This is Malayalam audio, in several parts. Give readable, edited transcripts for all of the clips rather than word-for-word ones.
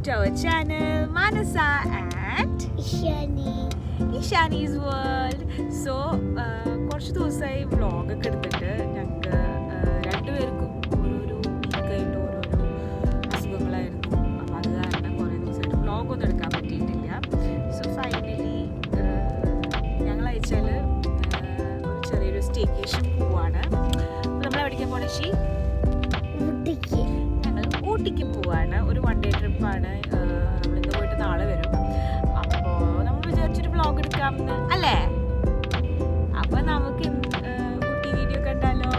to our channel Manasa and Ishani's World. So, കുറച്ച് ദിവസമായി വ്ളോഗൊക്കെ എടുത്തിട്ട് ഞങ്ങൾക്ക് രണ്ടുപേർക്കും ഓരോരോ വീക്കായിട്ട് ഓരോരോ അസുഖങ്ങളായിരുന്നു. അപ്പം അത് കാരണം കുറേ ദിവസമായിട്ട് വ്ളോഗൊന്നും എടുക്കാൻ പറ്റിയിട്ടില്ല. സോ ഫൈനലി ഞങ്ങൾ അയച്ചാൽ ഒരു ചെറിയൊരു സ്റ്റേക്കേഷൻ പോവാണ്. നമ്മൾ എവിടേക്കാൻ പോകണം? ഞങ്ങൾ ഊട്ടിക്ക് പോവാണ്. ഒരു 1 day ട്രിപ്പാണ്. നമ്മളിന്ന് പോയിട്ട് നാളെ വരും. അപ്പോൾ നമ്മൾ വിചാരിച്ചൊരു വ്ളോഗ് എടുക്കാമെന്ന് അല്ലേ? അപ്പൊ നമുക്ക് ഊട്ടി വീഡിയോ കണ്ടാലോ?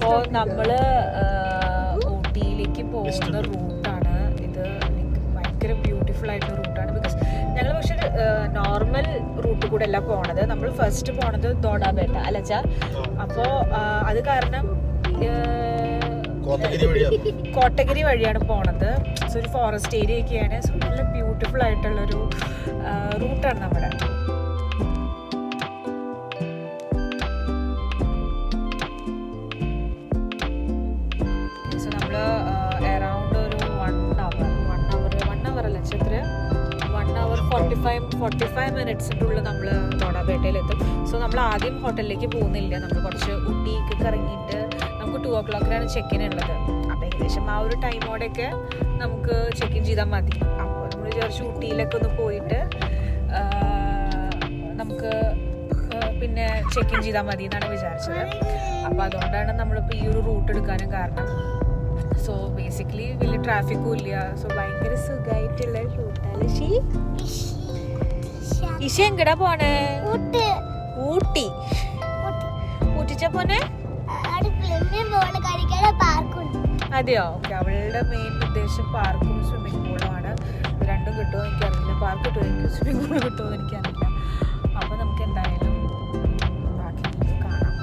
അപ്പോൾ നമ്മൾ ഊട്ടിയിലേക്ക് പോകുന്ന റൂട്ടാണ് ഇത്. ഭയങ്കര ബ്യൂട്ടിഫുൾ ആയിട്ടുള്ള റൂട്ടാണ്. ബിക്കോസ് ഞങ്ങൾ പക്ഷെ നോർമൽ റൂട്ട് കൂടെ അല്ല പോണത്. നമ്മൾ ഫസ്റ്റ് പോണത് ദോഡാബേട്ട അല്ലച്ച. അപ്പോൾ അത് കാരണം കോട്ടഗിരി വഴിയാണ് പോണത്. സോ ഒരു ഫോറസ്റ്റ് ഏരിയ ഒക്കെയാണ്. സോ നല്ല ബ്യൂട്ടിഫുൾ ആയിട്ടുള്ളൊരു റൂട്ടാണ് നമ്മുടെ. അല്ല 45 മിനിറ്റ്സിനുള്ളിൽ നമ്മൾ ദോഡാബേട്ടയിലെത്തും. സോ നമ്മൾ ആദ്യം ഹോട്ടലിലേക്ക് പോകുന്നില്ല. നമ്മൾ കുറച്ച് ഊട്ടിക്ക് ഇറങ്ങിയിട്ട് നമുക്ക് 2 o'clock ചെക്ക് ഇൻ ഉള്ളത്. അപ്പം ഏകദേശം ആ ഒരു ടൈമോടെയൊക്കെ നമുക്ക് ചെക്ക് ഇൻ ചെയ്താൽ മതി. അപ്പോൾ നമ്മൾ വിചാരിച്ചു ഊട്ടിയിലൊക്കെ ഒന്ന് പോയിട്ട് നമുക്ക് പിന്നെ ചെക്ക് ഇൻ ചെയ്താൽ മതി എന്നാണ് വിചാരിച്ചത്. അപ്പോൾ അതുകൊണ്ടാണ് നമ്മളിപ്പോൾ ഈ ഒരു റൂട്ട് എടുക്കാനും കാരണം. സോ ബേസിക്കലി വലിയ ട്രാഫിക്കും ഇല്ല. സോ ഭയങ്കര സുഖമായിട്ടുള്ള റൂട്ടാണ്. ഇഷ എങ്ങടാ പോണേ? ഊട്ടി. ഊട്ടിച്ച പോനെ? അതെയോ? ഓക്കെ. അവളുടെ മെയിൻ ഉദ്ദേശം പാർക്കും സ്വിമ്മിംഗ് പൂളും ആണ്. രണ്ടും കിട്ടുമോ എനിക്കറിയില്ല. പാർക്ക് കിട്ടുമോ എനിക്ക്, സ്വിമ്മിംഗ് പൂൾ കിട്ടുമോ എനിക്കറിയില്ല. അപ്പൊ നമുക്ക് എന്തായാലും ബാക്കി കാണാം.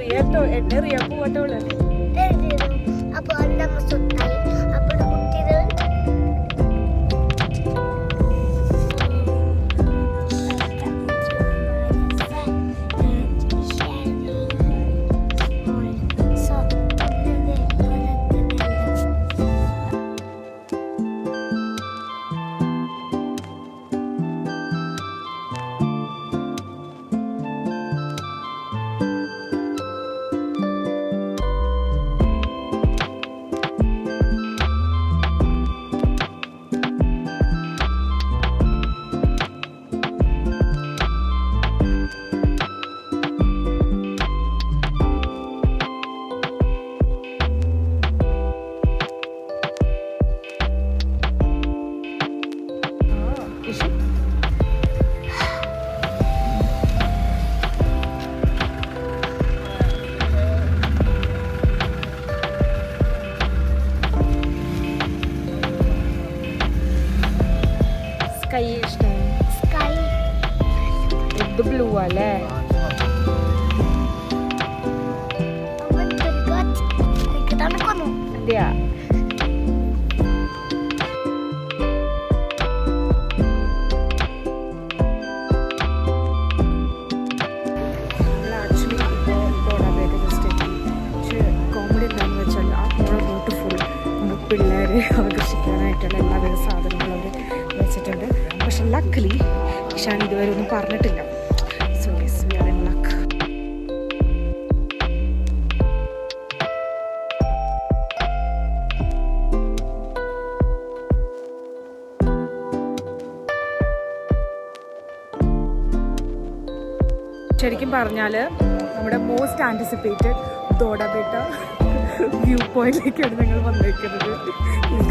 റിയാട്ടോ എന്നെ റിയാ പോവാട്ടോളെ. സ്കൈ ഇഷ്ടം. ഇത് ബ്ലൂ അല്ലേ? അതെയാ? ആക്ച്വലി ഇപ്പോൾ ലക്കലി ഇഷാൻ ഇതുവരെ ഒന്നും പറഞ്ഞിട്ടില്ല. So yes, we are in luck. ശരിക്കും പറഞ്ഞാൽ നമ്മുടെ മോസ്റ്റ് ആൻറ്റിസിപ്പേറ്റഡ് ദോഡബേട്ട വ്യൂ പോയിന്റിലേക്കാണ് ഞങ്ങൾ വന്നിരിക്കുന്നത്.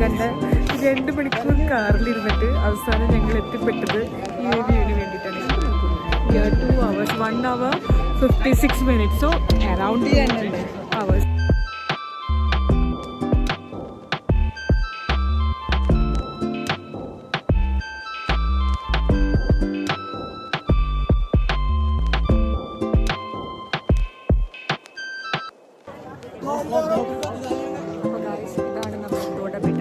കണ്ട 2 മണിക്കൂർ കാറിലിരുന്നിട്ട് അവസാനം ഞങ്ങൾ എത്തിപ്പെട്ടത് ഈ വ്യൂവിന് വേണ്ടിയിട്ടാണ്. 2 hours, 1 hour 56 minutes, so around 10 hours. ഇതാണ് നമ്മുടെ ദോഡബേട്ട.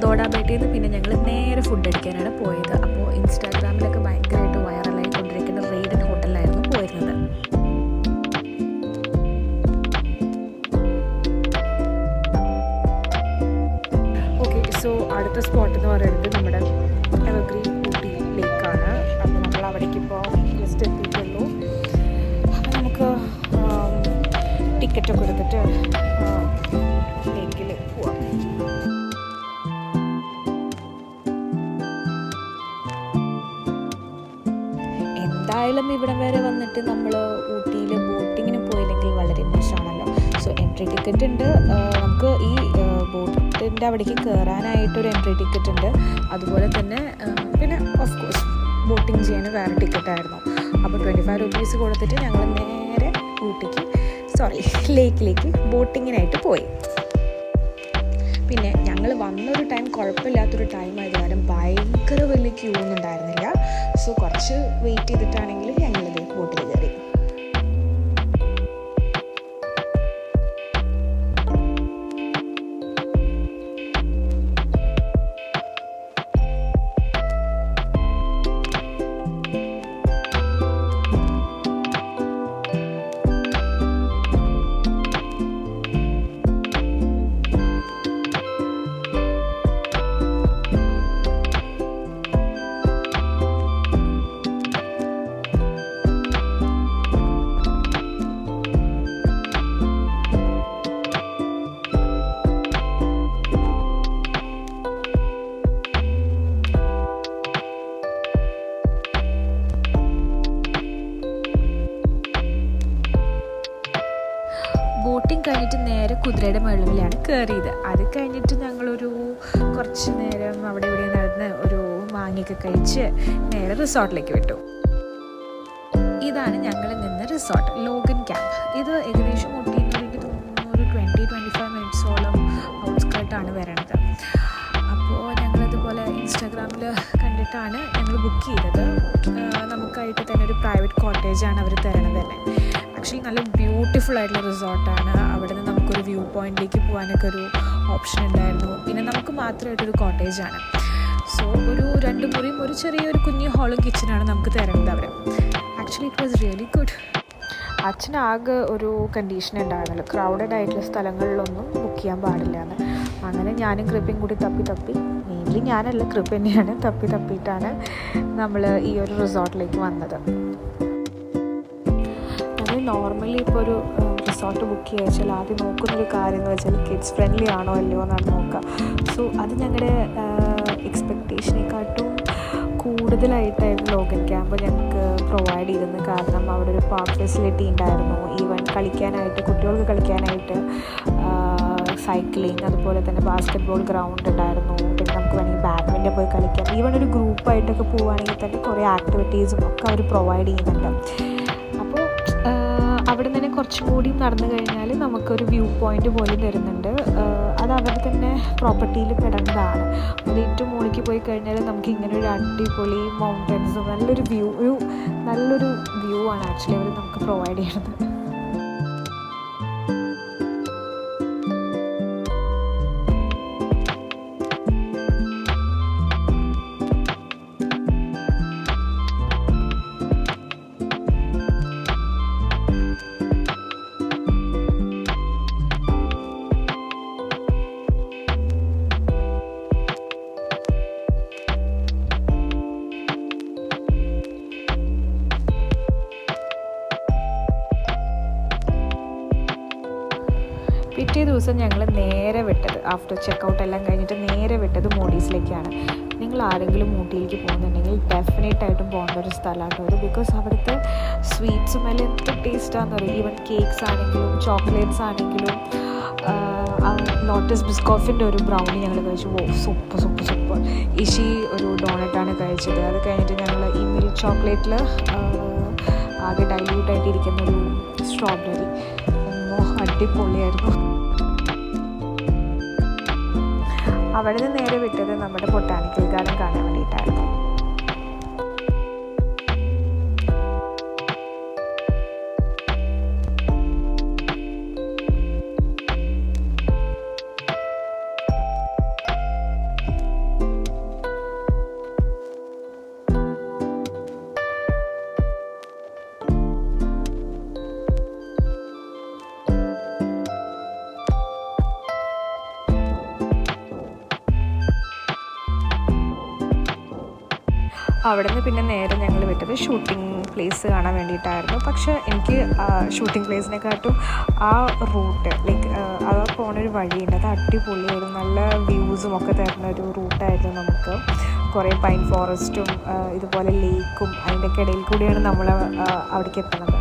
ദോഡബേട്ടയിൽ നിന്ന് പിന്നെ ഞങ്ങൾ നേരെ ഫുഡ് അടിക്കാനാണ് പോയത്. അപ്പോൾ ഇൻസ്റ്റാഗ്രാമിലൊക്കെ ഭയങ്കരമായിട്ട് വൈറലായി കൊണ്ടിരിക്കുന്ന റെയ്ഡൻ ഹോട്ടലിലായിരുന്നു പോയിരുന്നത്. ഓക്കെ, സോ അടുത്ത സ്പോട്ട് എന്ന് പറയുന്നത് നമ്മുടെ എവർഗ്രീൻ ഊട്ടി ലേക്കാണ്. അപ്പോൾ നമ്മൾ അവിടേക്ക് ഇപ്പോൾ ജസ്റ്റ് എത്തിയിട്ടുള്ളൂ. അപ്പോൾ നമുക്ക് ടിക്കറ്റൊക്കെ എടുത്തിട്ട് ലേക്കിൽ പോവാം. എന്തായാലും ഇവിടം വരെ വന്നിട്ട് നമ്മൾ ഊട്ടിയിൽ ബോട്ടിങ്ങിന് പോയില്ലെങ്കിൽ വളരെ മോശമാണല്ലോ. സോ എൻട്രി ടിക്കറ്റ് ഉണ്ട്. നമുക്ക് ഈ ബോട്ടിൻ്റെ അവിടേക്ക് കയറാനായിട്ടൊരു എൻട്രി ടിക്കറ്റ് ഉണ്ട്. അതുപോലെ തന്നെ പിന്നെ ഓഫ് കോഴ്സ് ബോട്ടിങ് ചെയ്യാൻ വേറെ ടിക്കറ്റായിരുന്നു. അപ്പോൾ 25 rupees കൊടുത്തിട്ട് ഞങ്ങൾ നേരെ ലേക്കിലേക്ക് ബോട്ടിങ്ങിനായിട്ട് പോയി. പിന്നെ ഞങ്ങൾ വന്നൊരു ടൈം കുഴപ്പമില്ലാത്തൊരു ടൈം ആയത് കാരണം ഭയങ്കര വലിയ ക്യൂ ഒന്നും ഉണ്ടായിരുന്നില്ല. സോ കുറച്ച് വെയിറ്റ് ചെയ്തിട്ടാണെങ്കിലും ഞങ്ങളിത് ബോട്ടിൽ കയറി. ബോട്ടിങ് കഴിഞ്ഞിട്ട് നേരെ കുതിരയുടെ മുകളിലാണ് കയറിയത്. അത് കഴിഞ്ഞിട്ട് ഞങ്ങളൊരു കുറച്ച് നേരം അവിടെ ഇവിടെ നടന്ന് ഒരു മാങ്ങയൊക്കെ കഴിച്ച് നേരെ റിസോർട്ടിലേക്ക് വിട്ടു. ഇതാണ് ഞങ്ങൾ നിന്ന റിസോർട്ട്, ലോഗൻ ക്യാമ്പ്. ഇത് ഏകദേശം ഊട്ടിയിൽ നിന്ന് എനിക്ക് തോന്നുന്നു ഒരു 20-25 മിനിറ്റ്സോളം ഔട്ട്സ്കേർട്ടാണ് വരണത്. അപ്പോൾ ഞങ്ങളിതുപോലെ ഇൻസ്റ്റാഗ്രാമിൽ കണ്ടിട്ടാണ് ഞങ്ങൾ ബുക്ക് ചെയ്തത്. നമുക്കായിട്ട് തന്നെ ഒരു പ്രൈവറ്റ് കോട്ടേജാണ് അവർ തരണത് തന്നെ. ആക്ച്വലി നല്ല ബ്യൂട്ടിഫുൾ ആയിട്ടുള്ള റിസോർട്ടാണ്. അവിടെ നിന്ന് നമുക്കൊരു വ്യൂ പോയിന്റിലേക്ക് പോകാനൊക്കെ ഒരു ഓപ്ഷൻ ഉണ്ടായിരുന്നു. പിന്നെ നമുക്ക് മാത്രമായിട്ടൊരു കോട്ടേജാണ്. സോ ഒരു 2 മുറിയും ഒരു ചെറിയൊരു കുഞ്ഞു ഹാളും കിച്ചണാണ് നമുക്ക് തരുന്നത് അവർ. Actually it was really good. അച്ഛനാകെ ഒരു കണ്ടീഷൻ ഉണ്ടായിരുന്നല്ലോ, ക്രൗഡഡ് ആയിട്ടുള്ള സ്ഥലങ്ങളിലൊന്നും ബുക്ക് ചെയ്യാൻ പാടില്ല എന്ന്. അങ്ങനെ ഞാനും കൃപ്പയും കൂടി തപ്പി മെയിൻലി ഞാനല്ല, കൃപ്പ തന്നെയാണ് തപ്പിയിട്ടാണ് നമ്മൾ ഈ ഒരു റിസോർട്ടിലേക്ക് വന്നത്. നോർമലി ഇപ്പോൾ ഒരു റിസോർട്ട് ബുക്ക് ചെയ്യുക ആദ്യം നോക്കുന്നൊരു കാര്യം എന്ന് വെച്ചാൽ കിഡ്സ് ഫ്രണ്ട്ലി ആണോ അല്ലയോ എന്നാണ് നോക്കുക. സോ അത് ഞങ്ങളുടെ എക്സ്പെക്റ്റേഷനെക്കാട്ടും കൂടുതലായിട്ടായിരുന്നു ലോഗൻ ക്യാമ്പ് ഞങ്ങൾക്ക് പ്രൊവൈഡ് ചെയ്തിരുന്നത്. കാരണം അവിടെ ഒരു പാർക്ക് ഫെസിലിറ്റി ഉണ്ടായിരുന്നു. ഈവൻ കളിക്കാനായിട്ട്, കുട്ടികൾക്ക് കളിക്കാനായിട്ട് സൈക്ലിങ്, അതുപോലെ തന്നെ ബാസ്കറ്റ് ബോൾ ഗ്രൗണ്ട് ഉണ്ടായിരുന്നു. പിന്നെ നമുക്ക് വേണമെങ്കിൽ ബാഡ്മിൻ്റൺ പോയി കളിക്കാം. ഈവൻ ഒരു ഗ്രൂപ്പായിട്ടൊക്കെ പോവുകയാണെങ്കിൽ തന്നെ കുറേ ആക്ടിവിറ്റീസും ഒക്കെ അവർ പ്രൊവൈഡ് ചെയ്യുന്നുണ്ട്. അപ്പോൾ അവിടെ നിന്ന് തന്നെ കുറച്ചും കൂടി നടന്നു കഴിഞ്ഞാൽ നമുക്കൊരു വ്യൂ പോയിൻ്റ് പോലും തരുന്നുണ്ട്. അത് അവരുടെ തന്നെ പ്രോപ്പർട്ടിയിൽ പെടേണ്ടതാണ്. അത് ഏറ്റവും മുകളിലേക്ക് പോയി കഴിഞ്ഞാൽ നമുക്ക് ഇങ്ങനെ ഒരു അടിപൊളി മൗണ്ടൻസും നല്ലൊരു വ്യൂ ആണ് ആക്ച്വലി അവർ നമുക്ക് പ്രൊവൈഡ് ചെയ്യുന്നത്. പിറ്റേ ദിവസം ഞങ്ങൾ നേരെ വിട്ടത് ആഫ്റ്റർ ചെക്കൗട്ട് എല്ലാം കഴിഞ്ഞിട്ട് നേരെ വിട്ടത് മോഡീസിലേക്കാണ്. നിങ്ങൾ ആരെങ്കിലും ഊട്ടിയിലേക്ക് പോകുന്നുണ്ടെങ്കിൽ ഡെഫിനറ്റായിട്ടും പോകേണ്ട ഒരു സ്ഥലമാണ് അത്. ബിക്കോസ് അവിടുത്തെ സ്വീറ്റ്സും എല്ലാം എന്ത് ടേസ്റ്റാണെന്ന് പറയും. ഈവൻ കേക്ക്സ് ആണെങ്കിലും ചോക്ലേറ്റ്സ് ആണെങ്കിലും. ലോട്ടസ് ബിസ്കോഫിൻ്റെ ഒരു ബ്രൗണി ഞങ്ങൾ കഴിച്ചു. സൂപ്പർ. ഇഷി ഒരു ഡോണറ്റാണ് കഴിച്ചത്. അത് കഴിഞ്ഞിട്ട് ഞങ്ങൾ ഈ മിൽക്ക് ചോക്ലേറ്റിൽ ആകെ ഡൈല്യൂട്ടായിട്ടിരിക്കുന്നൊരു സ്ട്രോബെറി അടിപൊളിയായിരുന്നു. അവിടെ നിന്ന് നേരെ വിട്ടത് നമ്മുടെ ബൊട്ടാനിക്കൽ ഗാർഡൻ കാണാൻ വേണ്ടിയിട്ടായിരുന്നു. അവിടെ നിന്ന് പിന്നെ നേരെ ഞങ്ങൾ വിട്ടത് ഷൂട്ടിംഗ് പ്ലേസ് കാണാൻ വേണ്ടിയിട്ടായിരുന്നു. പക്ഷേ എനിക്ക് ഷൂട്ടിംഗ് പ്ലേസിനെക്കാട്ടും ആ റൂട്ട് ആ പോണൊരു വഴിയുണ്ട്, അത് അടിപൊളിയായിരുന്നു. നല്ല വ്യൂസും ഒക്കെ തരുന്ന ഒരു റൂട്ടായിരുന്നു. നമുക്ക് കുറേ പൈൻ ഫോറസ്റ്റും ഇതുപോലെ ലേക്കും അതിൻ്റെയൊക്കെ ഇടയിൽ കൂടിയാണ് നമ്മൾ അവിടേക്ക് എത്തുന്നത്.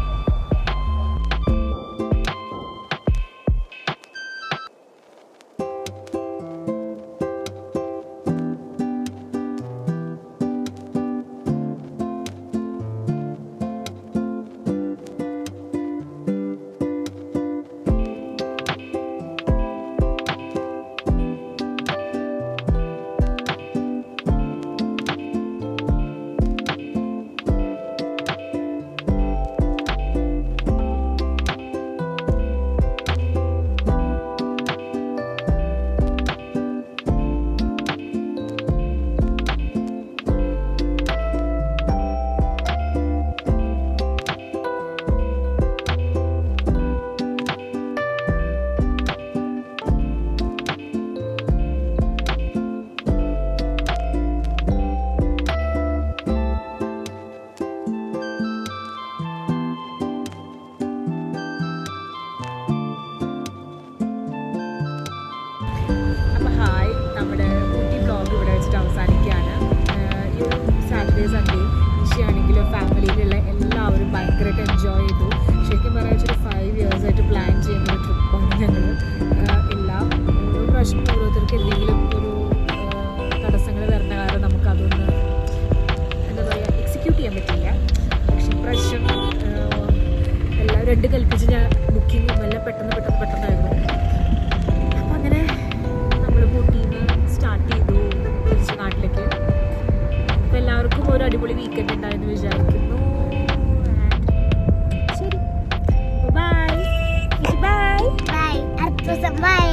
നമ്മുടെ ഊട്ടി വ്ളോഗ് ഇവിടെ വെച്ചിട്ട് അവസാനിക്കുകയാണ്. ഈ ഒരു സാറ്റർഡേ സൺഡേ ഇഷയാണെങ്കിലും ഫാമിലിയിലുള്ള എല്ലാവരും ഭയങ്കരമായിട്ട് എൻജോയ് ചെയ്തു. ശരിക്കും പറയാൻ വെച്ചൊരു 5 years ആയിട്ട് പ്ലാൻ ചെയ്യുന്ന ഒരു ട്രിപ്പാണ് ഞങ്ങൾ. എല്ലാം ഓരോ പ്രാവശ്യം ഓരോരുത്തർക്ക് എന്തെങ്കിലും ഒരു തടസ്സങ്ങൾ വരുന്ന കാരണം നമുക്കതൊന്ന് എന്താ പറയുക എക്സിക്യൂട്ട് ചെയ്യാൻ പറ്റില്ല. പക്ഷേ ഇപ്രാവശ്യം എല്ലാം 2 കൽപ്പിച്ച് ഞാൻ ബുക്കിങ്ങും എല്ലാം പെട്ടെന്നായിരുന്നു. അപ്പം അങ്ങനെ സ്റ്റാർട്ട് ചെയ്തു തിരിച്ച് നാട്ടിലേക്ക്. അപ്പോൾ എല്ലാവർക്കും ഒരു അടിപൊളി വീക്കെൻഡ് ഉണ്ടായെന്ന് വിചാരിക്കുന്നു. ശരി, ബൈ. ബൈ. അടുത്ത ദിവസം ബൈ.